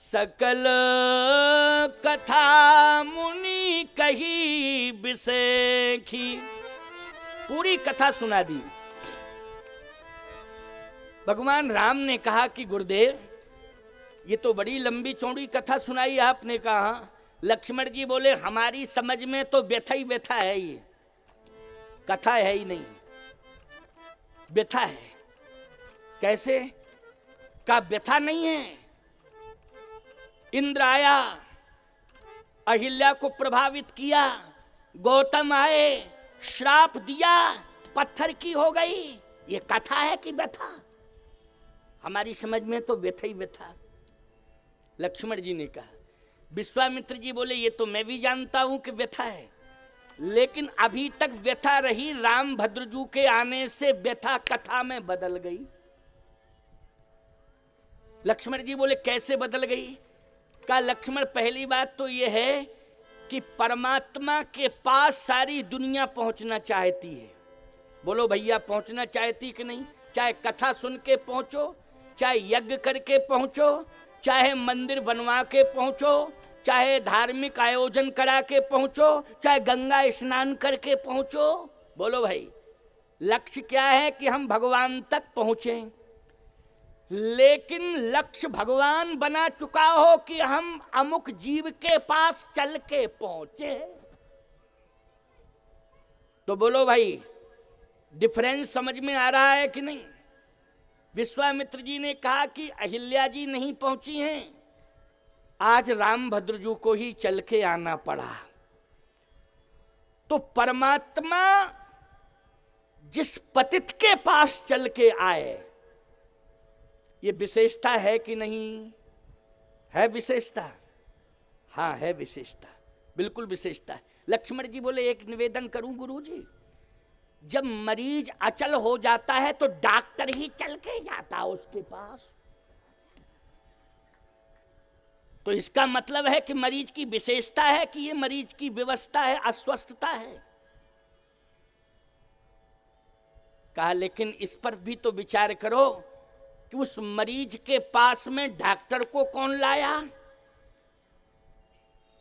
सकल कथा मुनि कही बिसेखी, पूरी कथा सुना दी। भगवान राम ने कहा कि गुरुदेव ये तो बड़ी लंबी चौड़ी कथा सुनाई आपने। कहा लक्ष्मण जी बोले हमारी समझ में तो व्यथा ही व्यथा है, ये कथा है ही नहीं, व्यथा है। कैसे का व्यथा नहीं है? इंद्र आया, अहिल्या को प्रभावित किया, गौतम आए, श्राप दिया, पत्थर की हो गई। ये कथा है कि व्यथा? हमारी समझ में तो व्यथा ही व्यथा। लक्ष्मण जी ने कहा, विश्वामित्र जी बोले ये तो मैं भी जानता हूं कि व्यथा है, लेकिन अभी तक व्यथा रही, राम भद्रजू के आने से व्यथा कथा में बदल गई। लक्ष्मण जी बोले कैसे बदल गई? कहा लक्ष्मण पहली बात तो यह है कि परमात्मा के पास सारी दुनिया पहुंचना चाहती है। बोलो भैया पहुंचना चाहती कि नहीं? चाहे कथा सुन के पहुंचो, चाहे यज्ञ करके पहुंचो, चाहे मंदिर बनवा के पहुंचो, चाहे धार्मिक आयोजन करा के पहुंचो, चाहे गंगा स्नान करके पहुंचो। बोलो भाई लक्ष्य क्या है? कि हम भगवान तक पहुंचे। लेकिन लक्ष्य भगवान बना चुका हो कि हम अमुक जीव के पास चल के पहुंचे। तो बोलो भाई डिफरेंस समझ में आ रहा है कि नहीं? विश्वामित्र जी ने कहा कि अहिल्या जी नहीं पहुंची हैं, आज राम भद्रजू को ही चल के आना पड़ा। तो परमात्मा जिस पतित के पास चल के आए, ये विशेषता है कि नहीं है? विशेषता, हाँ है विशेषता, बिल्कुल विशेषता है। लक्ष्मण जी बोले एक निवेदन करूं गुरुजी, जब मरीज अचल हो जाता है तो डॉक्टर ही चल के जाता उसके पास। तो इसका मतलब है कि मरीज की विशेषता है कि ये मरीज की व्यवस्था है, अस्वस्थता है। कहा लेकिन इस पर भी तो विचार करो कि उस मरीज के पास में डॉक्टर को कौन लाया,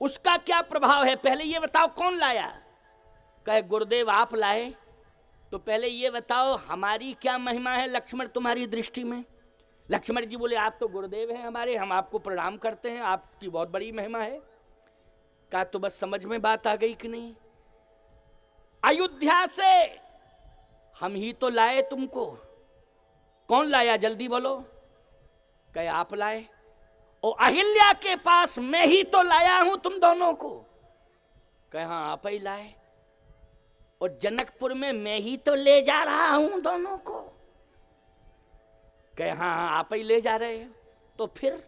उसका क्या प्रभाव है? पहले ये बताओ कौन लाया? कहे गुरुदेव आप लाए। तो पहले ये बताओ हमारी क्या महिमा है लक्ष्मण तुम्हारी दृष्टि में? लक्ष्मण जी बोले आप तो गुरुदेव हैं हमारे, हम आपको प्रणाम करते हैं, आपकी बहुत बड़ी महिमा है। कहा तो बस समझ में बात आ गई कि नहीं? अयोध्या से हम ही तो लाए तुमको। कौन लाया जल्दी बोलो? कहे आप लाए। और अहिल्या के पास मैं ही तो लाया हूं तुम दोनों को। कहे हाँ आप ही लाए। और जनकपुर में मैं ही तो ले जा रहा हूं दोनों को। कहे हाँ आप ही ले जा रहे हो। तो फिर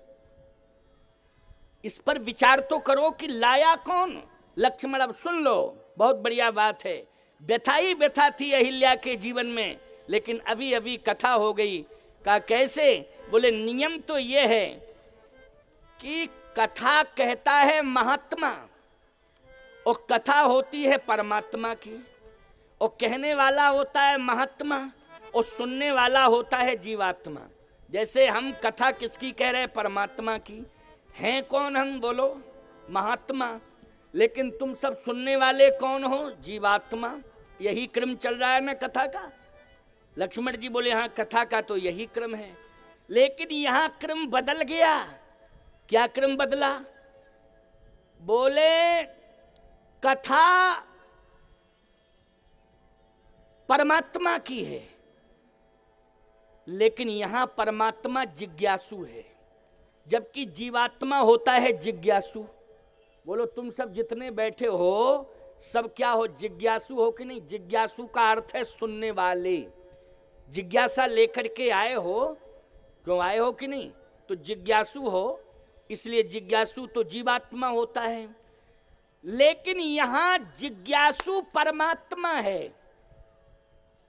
इस पर विचार तो करो कि लाया कौन? लक्ष्मण अब सुन लो, बहुत बढ़िया बात है। व्यथा ही व्यथा थी अहिल्या के जीवन में, लेकिन अभी अभी कथा हो गई। कहा कैसे? बोले नियम तो ये है कि कथा कहता है महात्मा, और कथा होती है परमात्मा की, और कहने वाला होता है महात्मा, और सुनने वाला होता है जीवात्मा। जैसे हम कथा किसकी कह रहे हैं? परमात्मा की। हैं कौन हम? बोलो महात्मा। लेकिन तुम सब सुनने वाले कौन हो? जीवात्मा। यही क्रम चल रहा है ना कथा का? लक्ष्मण जी बोले हाँ कथा का तो यही क्रम है, लेकिन यहां क्रम बदल गया। क्या क्रम बदला? बोले कथा परमात्मा की है, लेकिन यहां परमात्मा जिज्ञासु है, जबकि जीवात्मा होता है जिज्ञासु। बोलो तुम सब जितने बैठे हो सब क्या हो? जिज्ञासु हो कि नहीं? जिज्ञासु का अर्थ है सुनने वाले। जिज्ञासा लेकर के आए हो, क्यों आए हो कि नहीं? तो जिज्ञासु हो, इसलिए जिज्ञासु तो जीवात्मा होता है। लेकिन यहां जिज्ञासु परमात्मा है,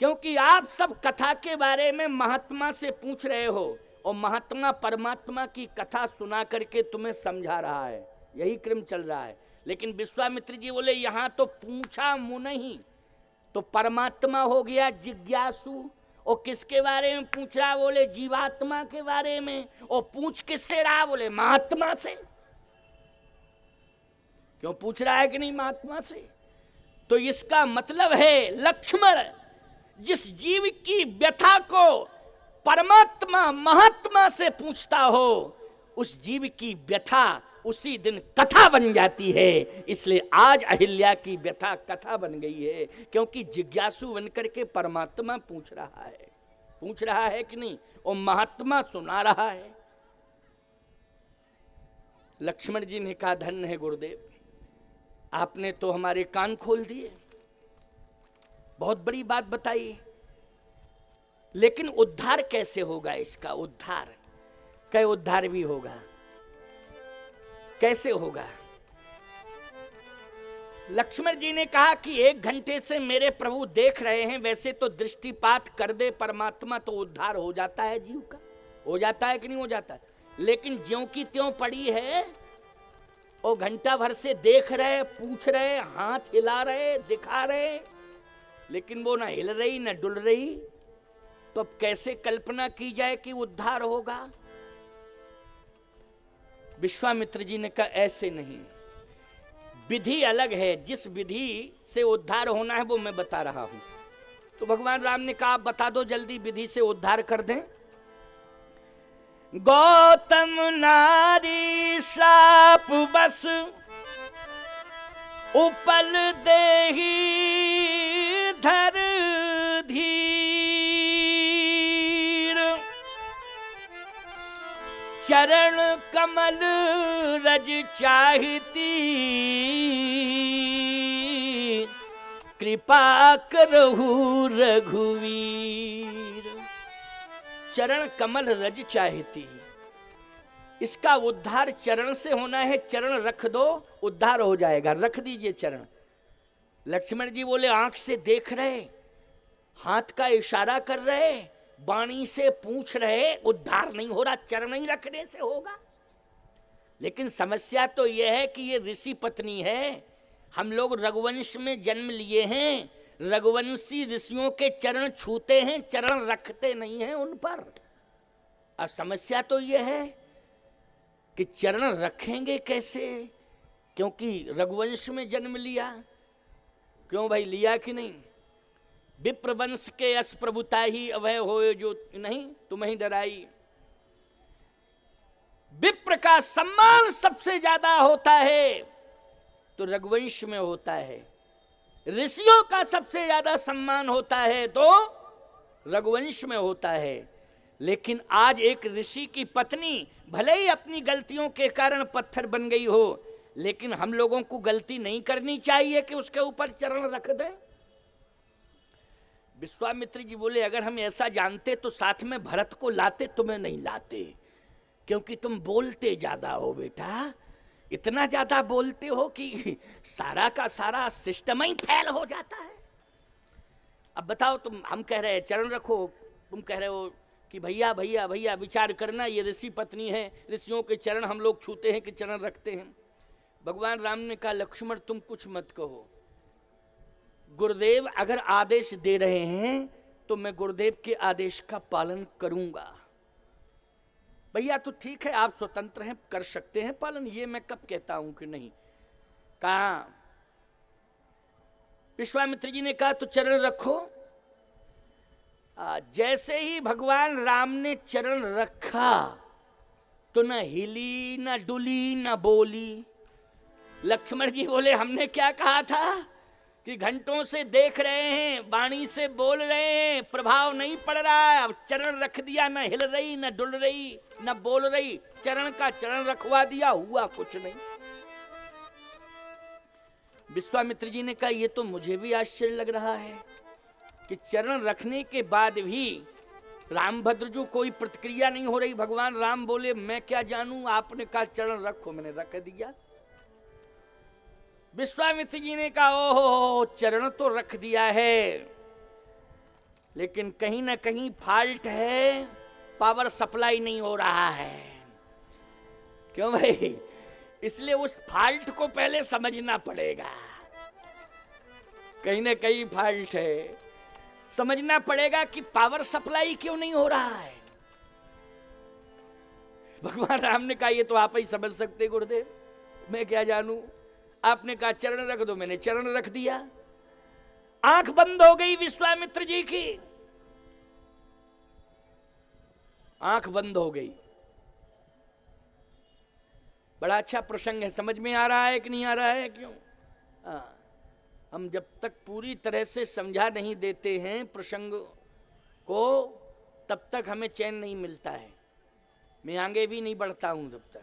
क्योंकि आप सब कथा के बारे में महात्मा से पूछ रहे हो, और महात्मा परमात्मा की कथा सुना करके तुम्हें समझा रहा है। यही क्रम चल रहा है। लेकिन विश्वामित्र जी बोले यहां तो पूछा मुनि, तो परमात्मा हो गया जिज्ञासु, और किसके बारे में पूछ रहा? बोले जीवात्मा के बारे में। और पूछ किससे रहा? बोले महात्मा से। क्यों पूछ रहा है कि नहीं महात्मा से? तो इसका मतलब है लक्ष्मण जिस जीव की व्यथा को परमात्मा महात्मा से पूछता हो, उस जीव की व्यथा उसी दिन कथा बन जाती है। इसलिए आज अहिल्या की व्यथा कथा बन गई है, क्योंकि जिज्ञासु बनकर के परमात्मा पूछ रहा है कि नहीं, और महात्मा सुना रहा है। लक्ष्मण जी ने कहा धन्य है गुरुदेव, आपने तो हमारे कान खोल दिए, बहुत बड़ी बात बताई। लेकिन उद्धार कैसे होगा इसका? उद्धार क्या उद्धार भी होगा? कैसे होगा? लक्ष्मण जी ने कहा कि 1 घंटे से मेरे प्रभु देख रहे हैं, वैसे तो दृष्टिपात कर दे परमात्मा तो उद्धार हो जाता है जीव का। हो जाता है कि नहीं हो जाता? लेकिन ज्यों की त्यों पड़ी है, वो घंटा भर से देख रहे, पूछ रहे, हाथ हिला रहे, दिखा रहे, लेकिन वो ना हिल रही ना डुल रही। तो अब कैसे कल्पना की जाए कि उद्धार होगा? विश्वामित्र जी ने कहा ऐसे नहीं, विधि अलग है, जिस विधि से उद्धार होना है वो मैं बता रहा हूं। तो भगवान राम ने कहा आप बता दो जल्दी, विधि से उद्धार कर दें। गौतम नारी साप बस उपल देही धर धीर, चरण कमल रज चाहती, कृपा करहु रघुवीर। चरण कमल रज चाहती, इसका उद्धार चरण से होना है। चरण रख दो उद्धार हो जाएगा, रख दीजिए चरण। लक्ष्मण जी बोले आंख से देख रहे, हाथ का इशारा कर रहे, वाणी से पूछ रहे, उद्धार नहीं हो रहा, चरण ही रखने से होगा। लेकिन समस्या तो यह है कि ये ऋषि पत्नी है, हम लोग रघुवंश में जन्म लिए हैं, रघुवंशी ऋषियों के चरण छूते हैं, चरण रखते नहीं हैं उन पर। अब समस्या तो यह है कि चरण रखेंगे कैसे, क्योंकि रघुवंश में जन्म लिया। क्यों भाई लिया कि नहीं? विप्रवंश के यश प्रभुता ही अभय होए जो नहीं तुम्हें डराई। विप्र का सम्मान सबसे ज्यादा होता है तो रघुवंश में होता है, ऋषियों का सबसे ज्यादा सम्मान होता है तो रघुवंश में होता है। लेकिन आज एक ऋषि की पत्नी भले ही अपनी गलतियों के कारण पत्थर बन गई हो, लेकिन हम लोगों को गलती नहीं करनी चाहिए कि उसके ऊपर चरण रख दें। विश्वामित्र जी बोले अगर हम ऐसा जानते तो साथ में भरत को लाते, तुम्हें नहीं लाते, क्योंकि तुम बोलते ज्यादा हो बेटा, इतना ज्यादा बोलते हो कि सारा का सारा सिस्टम ही फेल हो जाता है। अब बताओ, तुम हम कह रहे हैं चरण रखो, तुम कह रहे हो कि भैया भैया भैया विचार करना, ये ऋषि पत्नी है, ऋषियों के चरण हम लोग छूते हैं कि चरण रखते हैं। भगवान राम ने कहा लक्ष्मण तुम कुछ मत कहो, गुरुदेव अगर आदेश दे रहे हैं तो मैं गुरुदेव के आदेश का पालन करूंगा। भैया तो ठीक है, आप स्वतंत्र हैं, कर सकते हैं पालन, ये मैं कब कहता हूं कि नहीं। कहा विश्वामित्र जी ने कहा तो चरण रखो। जैसे ही भगवान राम ने चरण रखा तो न हिली न डुली न बोली। लक्ष्मण जी बोले हमने क्या कहा था कि घंटों से देख रहे हैं, वाणी से बोल रहे हैं, प्रभाव नहीं पड़ रहा है, अब चरण रख दिया, न हिल रही न डुल रही न बोल रही, चरण का चरण रखवा दिया, हुआ कुछ नहीं। विश्वामित्र जी ने कहा ये तो मुझे भी आश्चर्य लग रहा है कि चरण रखने के बाद भी रामभद्र जो कोई प्रतिक्रिया नहीं हो रही। भगवान राम बोले मैं क्या जानूं, आपने कहा चरण रखो, मैंने रख दिया। विश्वामित्र जी ने कहा ओहो चरण तो रख दिया है, लेकिन कहीं ना कहीं फॉल्ट है, पावर सप्लाई नहीं हो रहा है। क्यों भाई? इसलिए उस फॉल्ट को पहले समझना पड़ेगा, कहीं ना कहीं फॉल्ट है। समझना पड़ेगा कि पावर सप्लाई क्यों नहीं हो रहा है। भगवान राम ने कहा ये तो आप ही समझ सकते गुरुदेव, मैं क्या जानूं। आपने कहा चरण रख दो, मैंने चरण रख दिया। आंख बंद हो गई विश्वामित्र जी की, आंख बंद हो गई। बड़ा अच्छा प्रसंग है, समझ में आ रहा है कि नहीं आ रहा है? क्यों? हम जब तक पूरी तरह से समझा नहीं देते हैं प्रसंग को, तब तक हमें चैन नहीं मिलता है। मैं आगे भी नहीं बढ़ता हूं जब तक।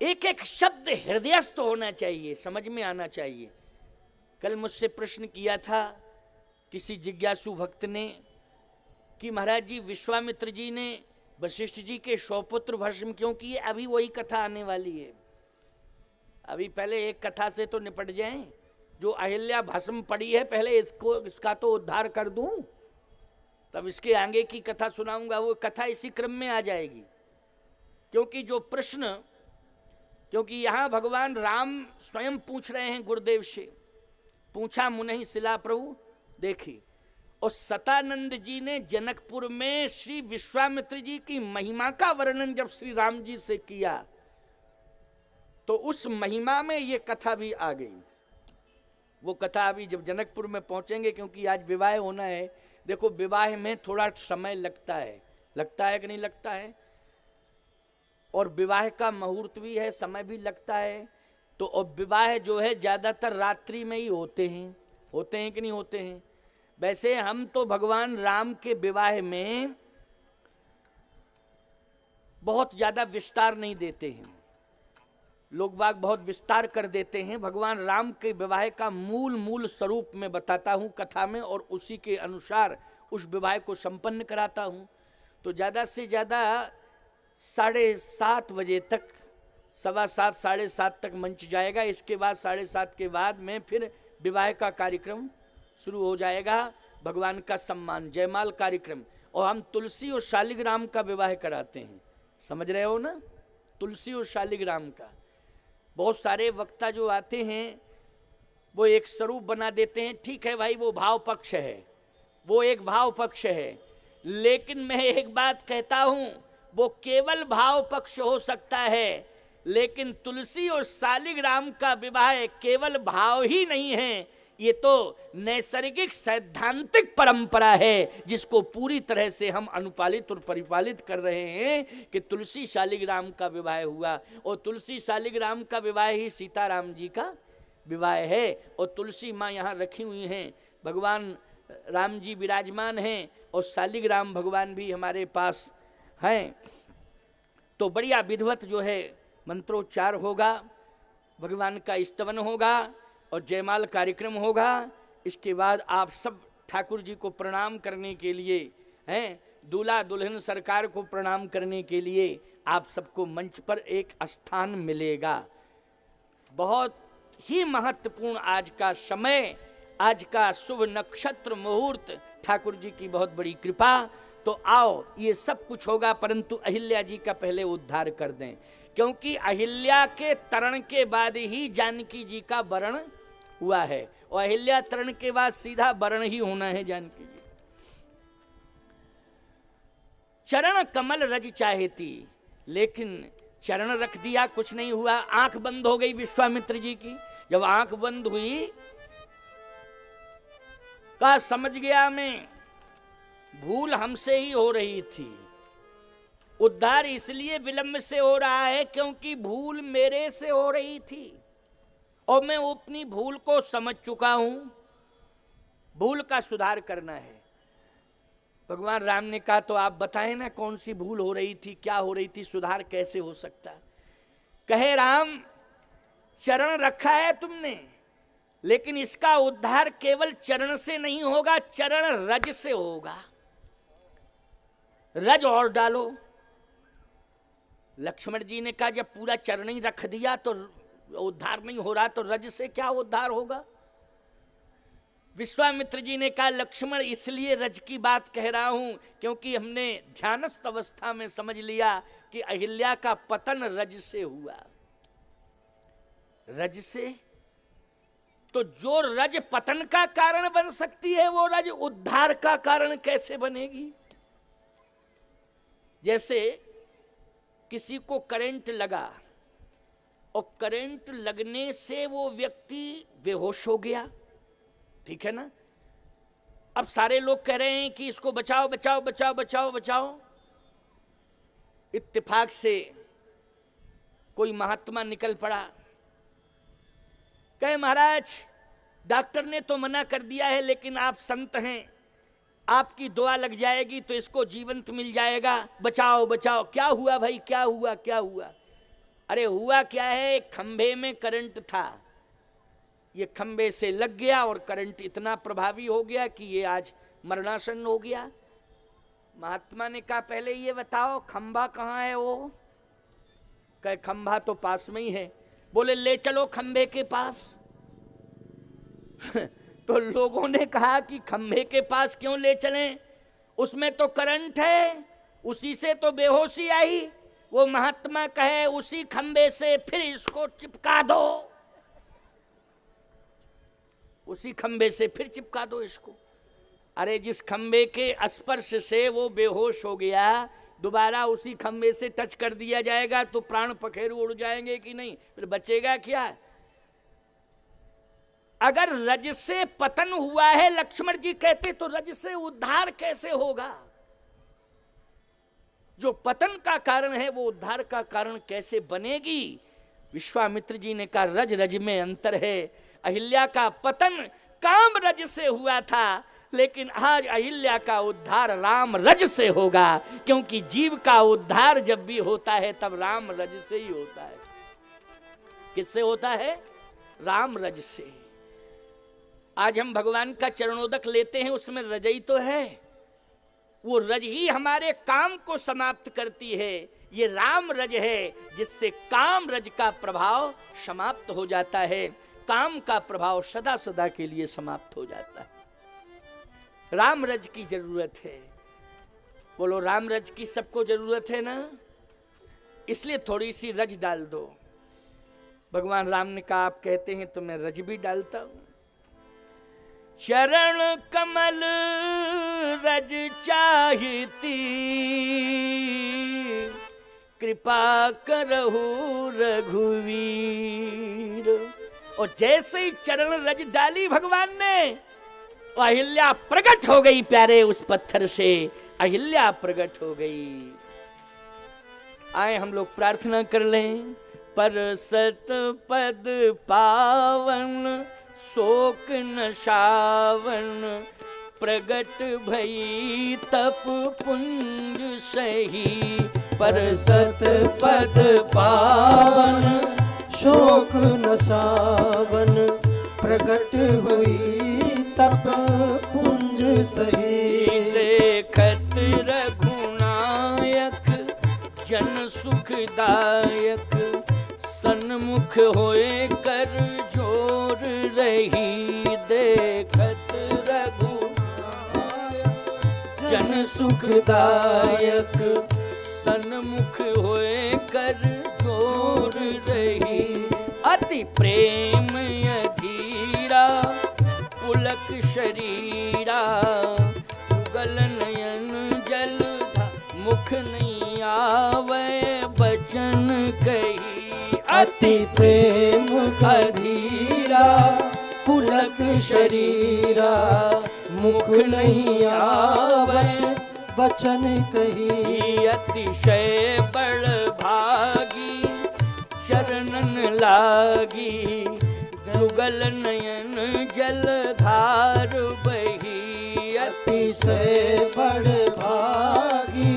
एक एक शब्द हृदयस्थ होना चाहिए, समझ में आना चाहिए। कल मुझसे प्रश्न किया था किसी जिज्ञासु भक्त ने कि महाराज जी, विश्वामित्र जी ने वशिष्ठ जी के 100 पुत्र भस्म क्यों किए? अभी वही कथा आने वाली है। अभी पहले एक कथा से तो निपट जाएं। जो अहिल्या भस्म पड़ी है, पहले इसका तो उद्धार कर दूं, तब इसके आगे की कथा सुनाऊंगा। वो कथा इसी क्रम में आ जाएगी। क्योंकि जो प्रश्न, क्योंकि यहां भगवान राम स्वयं पूछ रहे हैं गुरुदेव से, पूछा मुनि शिला प्रभु देखी। और सतानंद जी ने जनकपुर में श्री विश्वामित्र जी की महिमा का वर्णन जब श्री राम जी से किया, तो उस महिमा में ये कथा भी आ गई। वो कथा अभी जब जनकपुर में पहुंचेंगे, क्योंकि आज विवाह होना है। देखो, विवाह में थोड़ा समय लगता है कि नहीं लगता है? और विवाह का मुहूर्त भी है, समय भी लगता है। तो और विवाह जो है ज्यादातर रात्रि में ही होते हैं कि नहीं होते हैं? वैसे हम तो भगवान राम के विवाह में बहुत ज्यादा विस्तार नहीं देते हैं। लोग बाग बहुत विस्तार कर देते हैं। भगवान राम के विवाह का मूल स्वरूप में बताता हूँ कथा में, और उसी के अनुसार उस विवाह को संपन्न कराता हूँ। तो ज़्यादा से ज़्यादा 7:30 बजे तक, 7:15 7:30 तक मंच जाएगा। इसके बाद 7:30 के बाद में फिर विवाह का कार्यक्रम शुरू हो जाएगा, भगवान का सम्मान जयमाल कार्यक्रम। और हम तुलसी और शालिग्राम का विवाह कराते हैं, समझ रहे हो ना? तुलसी और शालिग्राम का। बहुत सारे वक्ता जो आते हैं वो एक स्वरूप बना देते हैं। ठीक है भाई, वो भाव पक्ष है, वो एक भाव पक्ष है। लेकिन मैं एक बात कहता हूं, वो केवल भाव पक्ष हो सकता है, लेकिन तुलसी और शालिग्राम का विवाह केवल भाव ही नहीं है। ये तो नैसर्गिक सैद्धांतिक परंपरा है, जिसको पूरी तरह से हम अनुपालित और परिपालित कर रहे हैं कि तुलसी शालिग्राम का विवाह हुआ। और तुलसी शालिग्राम का विवाह ही सीताराम जी का विवाह है। और तुलसी माँ यहाँ रखी हुई हैं, भगवान राम जी विराजमान हैं, और शालिग्राम भगवान भी हमारे पास हैं। तो बढ़िया विधिवत जो है मंत्रोच्चार होगा, भगवान का स्तवन होगा और जयमाल कार्यक्रम होगा। इसके बाद आप सब ठाकुर जी को प्रणाम करने के लिए हैं, दूल्हा दुल्हन सरकार को प्रणाम करने के लिए आप सबको मंच पर एक स्थान मिलेगा। बहुत ही महत्वपूर्ण आज का समय, आज का शुभ नक्षत्र मुहूर्त, ठाकुर जी की बहुत बड़ी कृपा। तो आओ, ये सब कुछ होगा, परंतु अहिल्या जी का पहले उद्धार कर दें, क्योंकि अहिल्या के तरण के बाद ही जानकी जी का वरण हुआ है, और अहिल्या तरण के बाद सीधा वरण ही होना है जानकी जी। चरण कमल रज चाहेती, लेकिन चरण रख दिया, कुछ नहीं हुआ। आंख बंद हो गई विश्वामित्र जी की। जब आंख बंद हुई, का समझ गया मैं, भूल हमसे ही हो रही थी। उद्धार इसलिए विलंब से हो रहा है क्योंकि भूल मेरे से हो रही थी, और मैं अपनी भूल को समझ चुका हूं। भूल का सुधार करना है। भगवान राम ने कहा तो आप बताएं ना, कौन सी भूल हो रही थी, क्या हो रही थी, सुधार कैसे हो सकता? कहे राम, चरण रखा है तुमने, लेकिन इसका उद्धार केवल चरण से नहीं होगा, चरण रज से होगा। रज और डालो। लक्ष्मण जी ने कहा जब पूरा चरण ही रख दिया तो उद्धार नहीं हो रहा, तो रज से क्या उद्धार होगा? विश्वामित्र जी ने कहा लक्ष्मण, इसलिए रज की बात कह रहा हूं क्योंकि हमने ध्यानस्थ अवस्था में समझ लिया कि अहिल्या का पतन रज से हुआ। रज से तो जो रज पतन का कारण बन सकती है, वो रज उद्धार का कारण कैसे बनेगी? जैसे किसी को करंट लगा और करंट लगने से वो व्यक्ति बेहोश हो गया, ठीक है ना? अब सारे लोग कह रहे हैं कि इसको बचाओ बचाओ बचाओ बचाओ बचाओ। इत्तेफाक से कोई महात्मा निकल पड़ा, कहे महाराज डॉक्टर ने तो मना कर दिया है, लेकिन आप संत हैं, आपकी दुआ लग जाएगी तो इसको जीवंत मिल जाएगा, बचाओ बचाओ। क्या हुआ भाई, क्या हुआ क्या हुआ? अरे हुआ क्या है, एक खंभे में करंट था, ये खंभे से लग गया और करंट इतना प्रभावी हो गया कि ये आज मरणासन हो गया। महात्मा ने कहा पहले ये बताओ खंभा कहाँ है? वो कहे खंभा तो पास में ही है। बोले ले चलो खंभे के पास। तो लोगों ने कहा कि खंभे के पास क्यों ले चलें, उसमें तो करंट है, उसी से तो बेहोशी आई। वो महात्मा कहे उसी खंभे से फिर इसको चिपका दो, उसी खंभे से फिर चिपका दो इसको। अरे जिस खंभे के स्पर्श से वो बेहोश हो गया, दोबारा उसी खंभे से टच कर दिया जाएगा तो प्राण पखेरु उड़ जाएंगे कि नहीं? फिर बचेगा क्या? अगर रज से पतन हुआ है, लक्ष्मण जी कहते, तो रज से उद्धार कैसे होगा? जो पतन का कारण है वो उद्धार का कारण कैसे बनेगी? विश्वामित्र जी ने कहा रज रज में अंतर है। अहिल्या का पतन काम रज से हुआ था, लेकिन आज अहिल्या का उद्धार राम रज से होगा, क्योंकि जीव का उद्धार जब भी होता है तब राम रज से ही होता है। किससे होता है? राम रज से। आज हम भगवान का चरणोदक लेते हैं, उसमें रजई तो है, वो रज ही हमारे काम को समाप्त करती है। ये राम रज है जिससे काम रज का प्रभाव समाप्त हो जाता है, काम का प्रभाव सदा सदा के लिए समाप्त हो जाता है। राम रज की जरूरत है। बोलो राम रज की सबको जरूरत है ना? इसलिए थोड़ी सी रज डाल दो। भगवान राम ने कहा आप कहते हैं तो मैं रज भी डालता हूं। चरण कमल रज चाहती, कृपा करहु रघुवीर। और जैसे ही चरण रज डाली भगवान ने, अहिल्या प्रकट हो गई प्यारे उस पत्थर से, अहिल्या प्रकट हो गई। आए हम लोग प्रार्थना कर लें। पर सत पद पावन शोक नशावन, प्रगट भई तप पुंज सही। पर सत पद पावन शोक नशावन, प्रगट हुई तप पुंज सही। देखत रघुनायक जन सुखदायक, सन्मुख होए कर जोर रही। देखत रघुनायक जन सुखदायक, सन्मुख होए कर जोर रही। अति प्रेम अधीरा पुलक शरीरा, गल नयन जल मुख नहीं आवे बचन कही। अति प्रेम अधीरा पुलक शरीरा, मुख नहीं आवे बचन कही। अतिशय बड़ भागी शरणन लागी, जुगल नयन जल धार बही। अतिशय बड़ भागी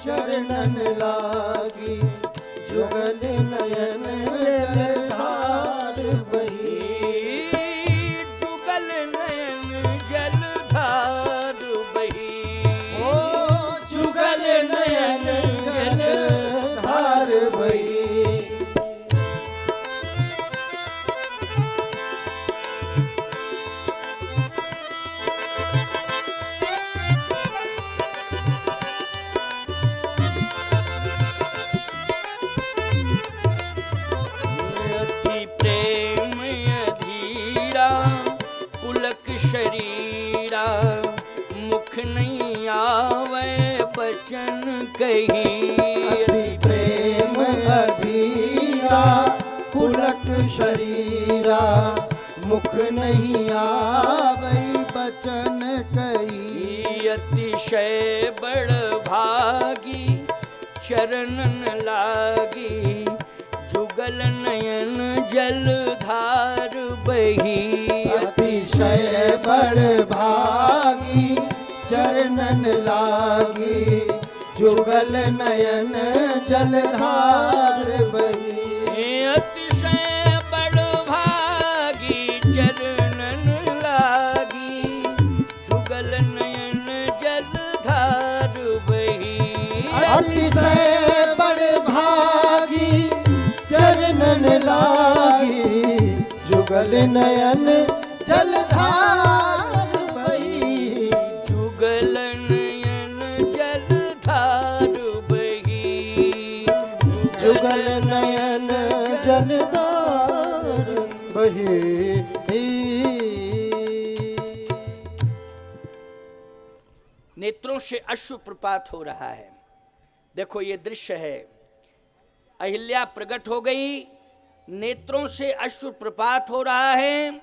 शरणन लागी, जुगल नयन जल धार बही। जुगल नयन जल धार बही। ओ जुगल नयन जल धार बही। कही। अति प्रेम अधीरा पुलक शरीरा, मुख नहीं आवई बचन कही। अतिशय बड़ भागी चरणन लागी, जुगल नयन जलधार बही। अतिशय बड़ भागी चरणन लागी, जुगल नयन जलधार बही। अतिशय बड़ भागी चरणन लागी, जुगल नयन जलधार बही। अतिशय बड़ भागी चरणन लागी, जुगल नयन जलधार बही। जुगल नयन जलधार बही। जुगल नयन जलधार बही। नेत्रों से अश्रु प्रपात हो रहा है। देखो ये दृश्य है, अहिल्या प्रकट हो गई, नेत्रों से अश्रु प्रपात हो रहा है।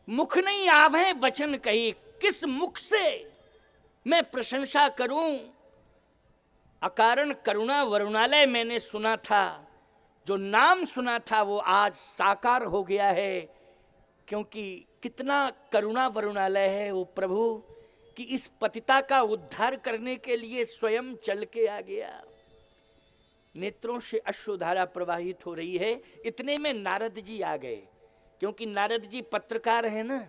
मुख नहीं आवे वचन कही, किस मुख से मैं प्रशंसा करूं। अकारण करुणा वरुणालय मैंने सुना था, जो नाम सुना था वो आज साकार हो गया है। क्योंकि कितना करुणा वरुणालय है वो प्रभु, कि इस पतिता का उद्धार करने के लिए स्वयं चल के आ गया। नेत्रों से अश्रुधारा प्रवाहित हो रही है। इतने में नारद जी आ गए, क्योंकि नारद जी पत्रकार हैं ना,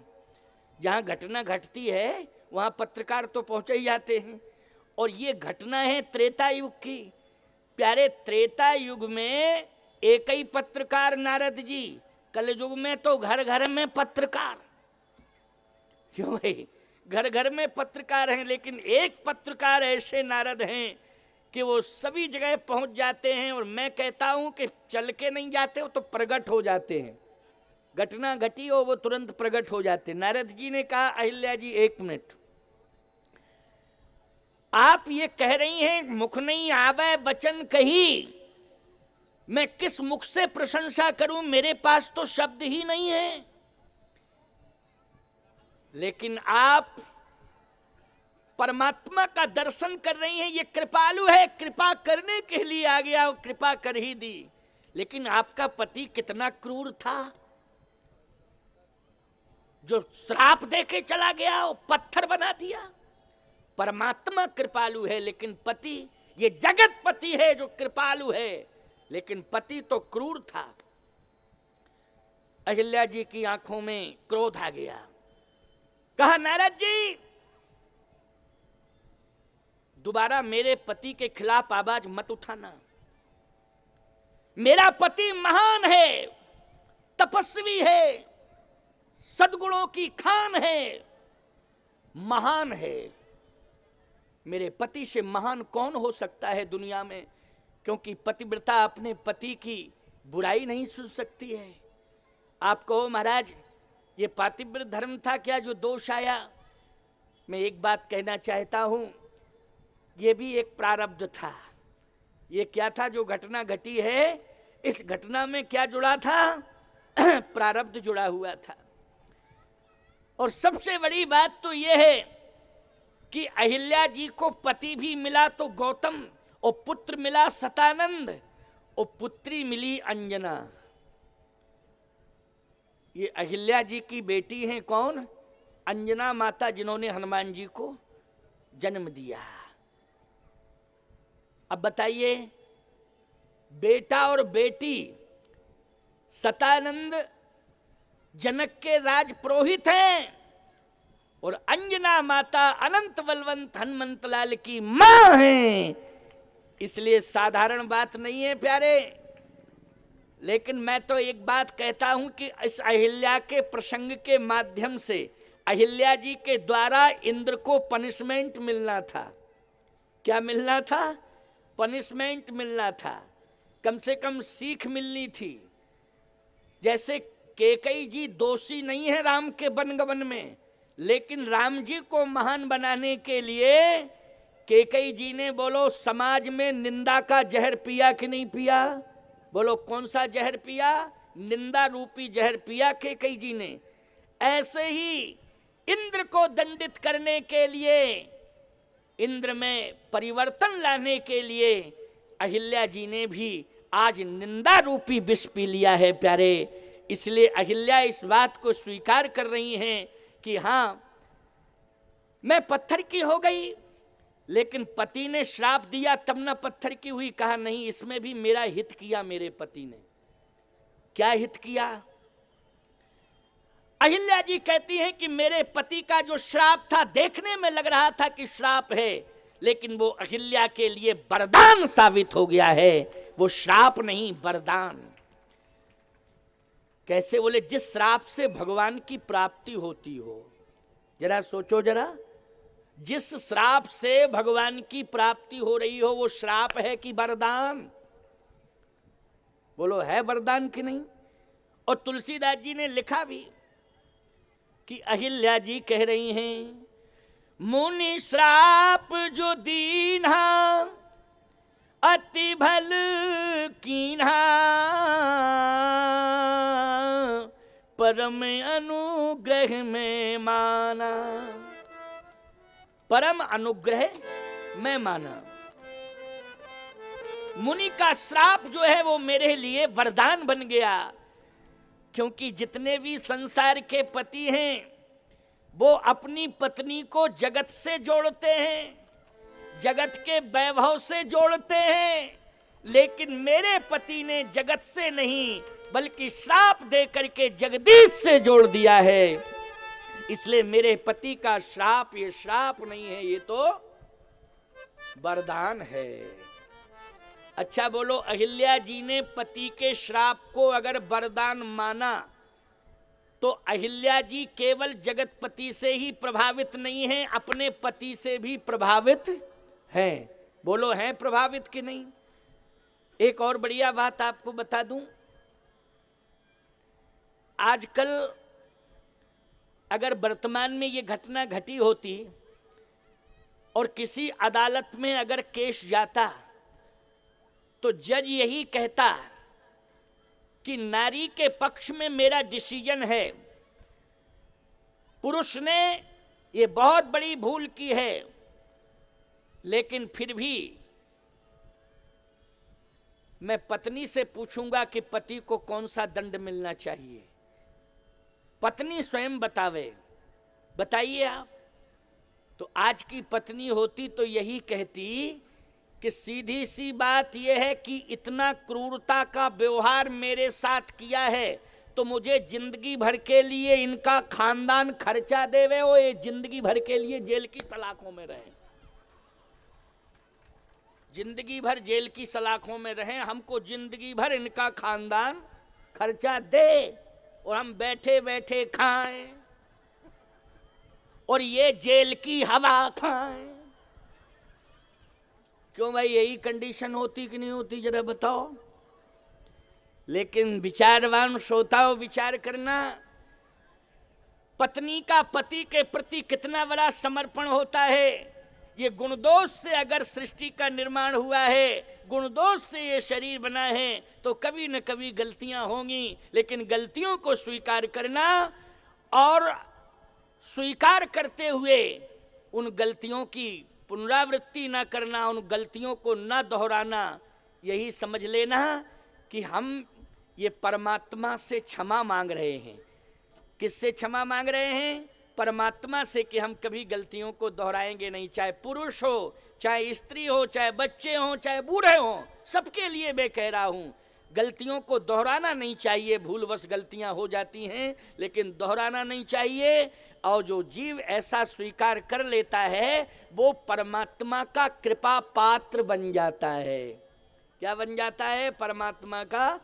जहाँ घटना घटती है वहाँ पत्रकार तो पहुँच ही जाते हैं। और ये घटना है त्रेता युग की। प्यारे त्रेता युग में एक ही पत्रकार नारद जी, कल युग में तो घर घर में पत्रकार। क्यों भाई, घर घर में पत्रकार हैं, लेकिन एक पत्रकार ऐसे नारद हैं कि वो सभी जगह पहुंच जाते हैं। और मैं कहता हूं कि चल के नहीं जाते हो तो प्रकट हो जाते हैं। घटना घटी हो वो तुरंत प्रकट हो जाते। नारद जी ने कहा, अहिल्या जी 1 मिनट, आप ये कह रही हैं मुख नहीं आवे वचन कही, मैं किस मुख से प्रशंसा करूं, मेरे पास तो शब्द ही नहीं है। लेकिन आप परमात्मा का दर्शन कर रही हैं, ये कृपालु है, कृपा करने के लिए आ गया, कृपा कर ही दी। लेकिन आपका पति कितना क्रूर था, जो श्राप देके चला गया वो पत्थर बना दिया। परमात्मा कृपालु है, लेकिन पति, ये जगत पति है जो कृपालु है, लेकिन पति तो क्रूर था। अहिल्या जी की आंखों में क्रोध आ गया। कहा, नारद जी दोबारा मेरे पति के खिलाफ आवाज मत उठाना। मेरा पति महान है, तपस्वी है, सद्गुणों की खान है, महान है। मेरे पति से महान कौन हो सकता है दुनिया में? क्योंकि पतिव्रता अपने पति की बुराई नहीं सुन सकती है। आप कहो महाराज ये पातिव्रत धर्म था क्या जो दोष आया? मैं एक बात कहना चाहता हूं, ये भी एक प्रारब्ध था। ये क्या था जो घटना घटी है, इस घटना में क्या जुड़ा था? प्रारब्ध जुड़ा हुआ था। और सबसे बड़ी बात तो यह है कि अहिल्या जी को पति भी मिला तो गौतम, और पुत्र मिला सतानंद, और पुत्री मिली अंजना। ये अहिल्या जी की बेटी हैं कौन? अंजना माता, जिन्होंने हनुमान जी को जन्म दिया। अब बताइए, बेटा और बेटी सतानंद जनक के राज पुरोहित हैं, और अंजना माता अनंत बलवंत हनुमंत लाल की मां है। इसलिए साधारण बात नहीं है प्यारे। लेकिन मैं तो एक बात कहता हूं कि इस अहिल्या के प्रसंग के माध्यम से अहिल्या जी के द्वारा इंद्र को पनिशमेंट मिलना था। क्या मिलना था? पनिशमेंट मिलना था, कम से कम सीख मिलनी थी। जैसे कैकेयी जी दोषी नहीं है राम के वनगमन में, लेकिन राम जी को महान बनाने के लिए कैकेयी जी ने बोलो समाज में निंदा का जहर पिया कि नहीं पिया? बोलो कौन सा जहर पिया? निंदा रूपी जहर पिया कैकेयी जी ने। ऐसे ही इंद्र को दंडित करने के लिए, इंद्र में परिवर्तन लाने के लिए अहिल्या जी ने भी आज निंदा रूपी विष पी लिया है प्यारे। इसलिए अहिल्या इस बात को स्वीकार कर रही हैं कि हाँ, मैं पत्थर की हो गई, लेकिन पति ने श्राप दिया तब ना पत्थर की हुई। कहा नहीं, इसमें भी मेरा हित किया मेरे पति ने। क्या हित किया? अहिल्या जी कहती हैं कि मेरे पति का जो श्राप था, देखने में लग रहा था कि श्राप है, लेकिन वो अहिल्या के लिए वरदान साबित हो गया है। वो श्राप नहीं, वरदान। कैसे? बोले जिस श्राप से भगवान की प्राप्ति होती हो। जरा सोचो जरा, जिस श्राप से भगवान की प्राप्ति हो रही हो, वो श्राप है कि वरदान? बोलो है वरदान कि नहीं? और तुलसीदास जी ने लिखा भी कि अहिल्या जी कह रही हैं, मुनि श्राप जो दीन्हा अति भल कीन्हा, परम अनुग्रह में माना। परम अनुग्रह में माना। मुनि का श्राप जो है वो मेरे लिए वरदान बन गया, क्योंकि जितने भी संसार के पति हैं वो अपनी पत्नी को जगत से जोड़ते हैं, जगत के वैभव से जोड़ते हैं, लेकिन मेरे पति ने जगत से नहीं बल्कि श्राप दे करके जगदीश से जोड़ दिया है। इसलिए मेरे पति का श्राप ये श्राप नहीं है, ये तो वरदान है। अच्छा बोलो, अहिल्या जी ने पति के श्राप को अगर वरदान माना तो अहिल्या जी केवल जगतपति से ही प्रभावित नहीं है, अपने पति से भी प्रभावित हैं। बोलो हैं प्रभावित कि नहीं? एक और बढ़िया बात आपको बता दूं, आजकल अगर वर्तमान में ये घटना घटी होती और किसी अदालत में अगर केस जाता तो जज यही कहता कि नारी के पक्ष में मेरा डिसीजन है, पुरुष ने ये बहुत बड़ी भूल की है, लेकिन फिर भी मैं पत्नी से पूछूंगा कि पति को कौन सा दंड मिलना चाहिए। पत्नी स्वयं बतावे। बताइए आप। तो आज की पत्नी होती तो यही कहती कि सीधी सी बात यह है कि इतना क्रूरता का व्यवहार मेरे साथ किया है तो मुझे जिंदगी भर के लिए इनका खानदान खर्चा देवे, वो ये जिंदगी भर के लिए जेल की सलाखों में रहे, जिंदगी भर जेल की सलाखों में रहे, हमको जिंदगी भर इनका खानदान खर्चा दे और हम बैठे बैठे खाएं और ये जेल की हवा खाएं। क्यों भाई, यही कंडीशन होती कि नहीं होती जरा बताओ। लेकिन विचारवान श्रोताओं विचार करना, पत्नी का पति के प्रति कितना बड़ा समर्पण होता है। ये गुणदोष से अगर सृष्टि का निर्माण हुआ है, गुणदोष से ये शरीर बना है, तो कभी न कभी गलतियां होंगी, लेकिन गलतियों को स्वीकार करना और स्वीकार करते हुए उन गलतियों की पुनरावृत्ति ना करना, उन गलतियों को ना दोहराना, यही समझ लेना कि हम ये परमात्मा से क्षमा मांग रहे हैं। किससे क्षमा मांग रहे हैं? परमात्मा से, कि हम कभी गलतियों को दोहराएंगे नहीं, चाहे पुरुष हो, चाहे स्त्री हो, चाहे बच्चे हो, चाहे बूढ़े हो, सबके लिए मैं कह रहा हूं गलतियों को दोहराना नहीं चाहिए। भूलवश गलतियां हो जाती हैं, लेकिन दोहराना नहीं चाहिए। और जो जीव ऐसा स्वीकार कर लेता है वो परमात्मा का कृपा पात्र बन जाता है। क्या बन जाता है? परमात्मा का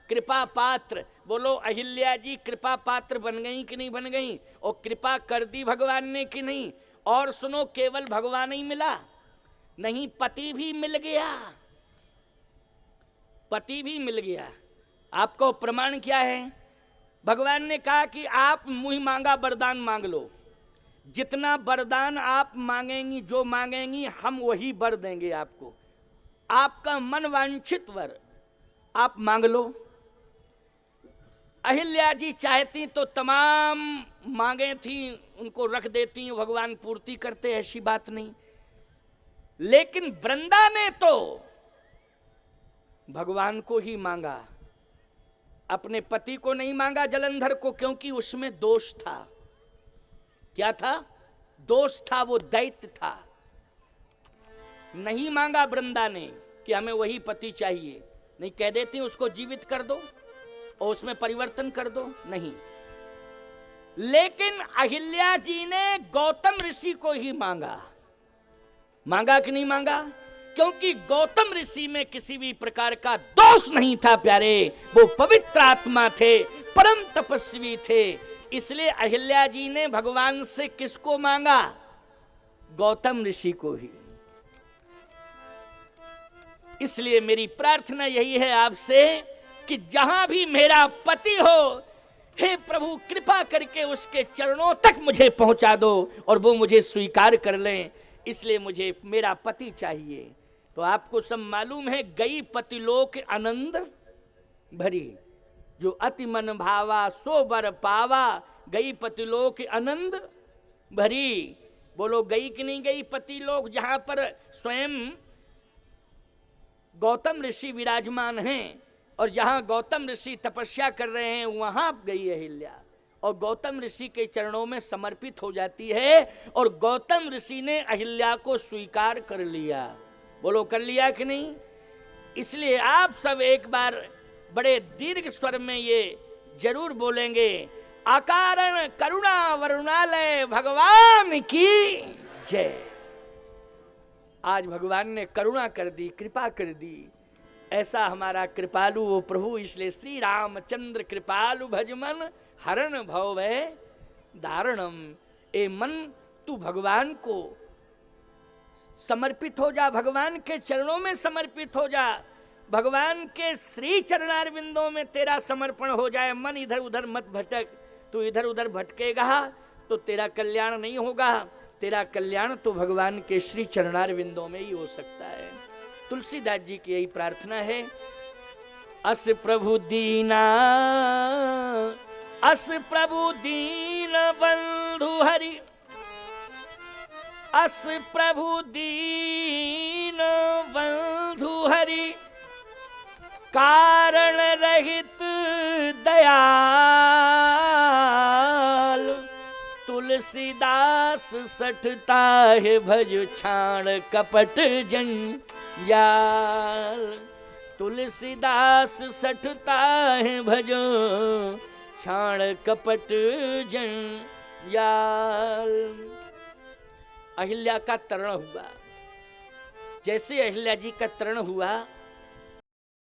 कृपा पात्र। बोलो अहिल्या जी कृपा पात्र बन गई कि नहीं बन गई? और कृपा कर दी भगवान ने कि नहीं? और सुनो, केवल भगवान ही मिला नहीं, पति भी मिल गया, पति भी मिल गया। आपको प्रमाण क्या है? भगवान ने कहा कि आप मुंह मांगा वरदान मांग लो। जितना वरदान आप मांगेंगी, जो मांगेंगी हम वही वर देंगे आपको। आपका मन वांछित वर आप मांग लो। अहिल्या जी चाहती तो तमाम मांगे थी उनको रख देती, भगवान पूर्ति करते, ऐसी बात नहीं। लेकिन वृंदा ने तो भगवान को ही मांगा, अपने पति को नहीं मांगा जलंधर को, क्योंकि उसमें दोष था। क्या था? दोष था, वो दैत्य था। नहीं मांगा वृंदा ने कि हमें वही पति चाहिए, नहीं कह देती उसको जीवित कर दो और उसमें परिवर्तन कर दो, नहीं। लेकिन अहिल्या जी ने गौतम ऋषि को ही मांगा। मांगा कि नहीं मांगा? क्योंकि गौतम ऋषि में किसी भी प्रकार का दोष नहीं था प्यारे, वो पवित्र आत्मा थे, परम तपस्वी थे। इसलिए अहिल्या जी ने भगवान से किसको मांगा? गौतम ऋषि को ही। इसलिए मेरी प्रार्थना यही है आपसे कि जहां भी मेरा पति हो, हे प्रभु कृपा करके उसके चरणों तक मुझे पहुंचा दो और वो मुझे स्वीकार कर लें। इसलिए मुझे मेरा पति चाहिए। तो आपको सब मालूम है, गई पतिलोक आनंद भरी, जो अति मन भावा सो बर पावा, गई पतिलोक आनंद भरी। बोलो गई कि नहीं गई पतिलोक? जहां पर स्वयं गौतम ऋषि विराजमान हैं और जहां गौतम ऋषि तपस्या कर रहे हैं, वहां गई अहिल्या और गौतम ऋषि के चरणों में समर्पित हो जाती है। और गौतम ऋषि ने अहिल्या को स्वीकार कर लिया। बोलो कर लिया कि नहीं? इसलिए आप सब एक बार बड़े दीर्घ स्वर में ये जरूर बोलेंगे, अकारण करुणा वरुणालय भगवान की जय। आज भगवान ने करुणा कर दी, कृपा कर दी। ऐसा हमारा कृपालु वो प्रभु। इसलिए श्री रामचंद्र कृपालु भजमन हरण भव दारणम। ए मन, तू भगवान को समर्पित हो जा, भगवान के चरणों में समर्पित हो जा, भगवान के श्री चरणारविंदों में तेरा समर्पण हो जाए। मन इधर उधर मत भटक। तू इधर उधर भटकेगा तो तेरा कल्याण नहीं होगा। तेरा कल्याण तो भगवान के श्री चरणारविंदों में ही हो सकता है। तुलसीदास जी की यही प्रार्थना है। अस प्रभु दीना, अस प्रभु दीन बंधु हरि, अस प्रभु दीन बंधु हरि, कारण रहित दयाल, तुलसीदास सठता है भज छाण कपट जंजाल। तुलसीदास सठता है भज छाण कपट जंजाल। अहिल्या का तरण हुआ। जैसे अहिल्या जी का तरण हुआ,